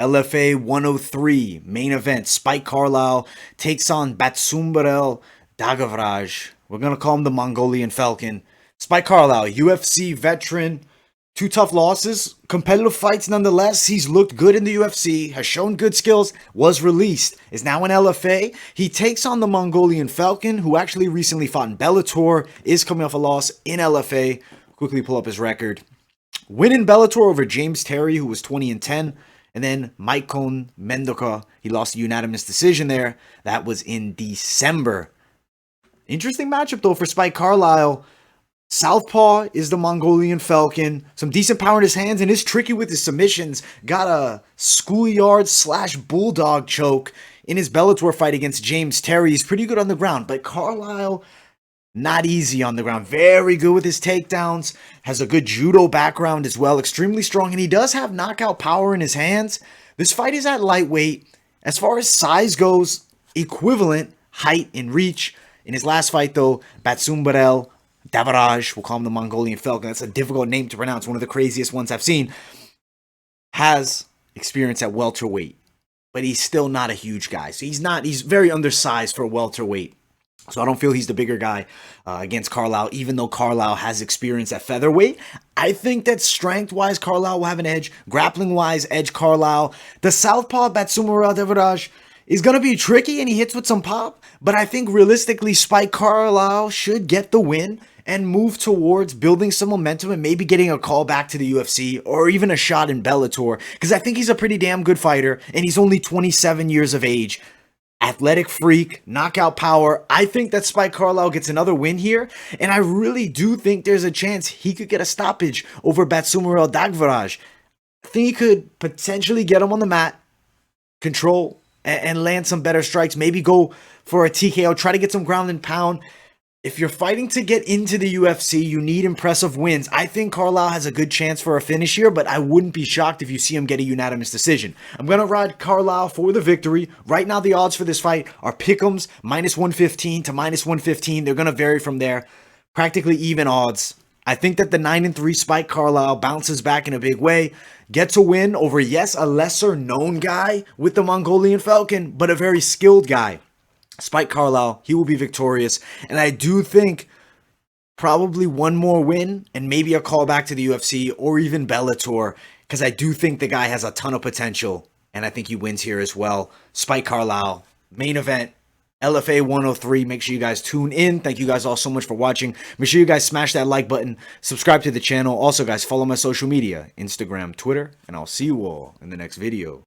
LFA 103 main event. Spike Carlyle takes on Batsumberel Dagvadorj. We're going to call him the Mongolian Falcon. Spike Carlyle, UFC veteran. 2 tough losses, competitive fights nonetheless. He's looked good in the UFC, has shown good skills, was released, is now in LFA. He takes on the Mongolian Falcon, who actually recently fought in Bellator, is coming off a loss in LFA. Quickly pull up his record. Win in Bellator over James Terry, who was 20-10. And then Maikon Mendoka, he lost a unanimous decision there. That was in December. Interesting matchup though for Spike Carlyle. Southpaw is the Mongolian Falcon. Some decent power in his hands and is tricky with his submissions. Got a schoolyard / bulldog choke in his Bellator fight against James Terry. He's pretty good on the ground, but Carlyle, not easy on the ground. Very good with his takedowns. Has a good judo background as well. Extremely strong, and he does have knockout power in his hands. This fight is at lightweight. As far as size goes, equivalent height and reach. In his last fight, though, Batsumberel Dagvadorj, we'll call him the Mongolian Falcon. That's a difficult name to pronounce. One of the craziest ones I've seen. Has experience at welterweight, but he's still not a huge guy. So he's very undersized for a welterweight. So I don't feel he's the bigger guy against Carlyle, even though Carlyle has experience at featherweight. I think that strength-wise, Carlyle will have an edge. Grappling-wise, edge Carlyle. The southpaw Batsumberel Dagvadorj is going to be tricky, and he hits with some pop. But I think realistically, Spike Carlyle should get the win and move towards building some momentum and maybe getting a call back to the UFC or even a shot in Bellator. Because I think he's a pretty damn good fighter, and he's only 27 years of age. Athletic freak, knockout power. I think that Spike Carlyle gets another win here, and I really do think there's a chance he could get a stoppage over Batsumberel Dagvadorj. I think he could potentially get him on the mat, control, and land some better strikes. Maybe go for a TKO, try to get some ground and pound. If you're fighting to get into the UFC, you need impressive wins. I think Carlyle has a good chance for a finish here, but I wouldn't be shocked if you see him get a unanimous decision. I'm going to ride Carlyle for the victory. Right now, the odds for this fight are pick'ems, -115 to -115. They're going to vary from there. Practically even odds. I think that the 9-3 Spike Carlyle bounces back in a big way, gets a win over, yes, a lesser known guy with the Mongolian Falcon, but a very skilled guy. Spike Carlyle, he will be victorious. And I do think probably one more win and maybe a call back to the UFC or even Bellator, because I do think the guy has a ton of potential. And I think he wins here as well. Spike Carlyle, main event, LFA 103. Make sure you guys tune in. Thank you guys all so much for watching. Make sure you guys smash that like button. Subscribe to the channel. Also, guys, follow my social media, Instagram, Twitter. And I'll see you all in the next video.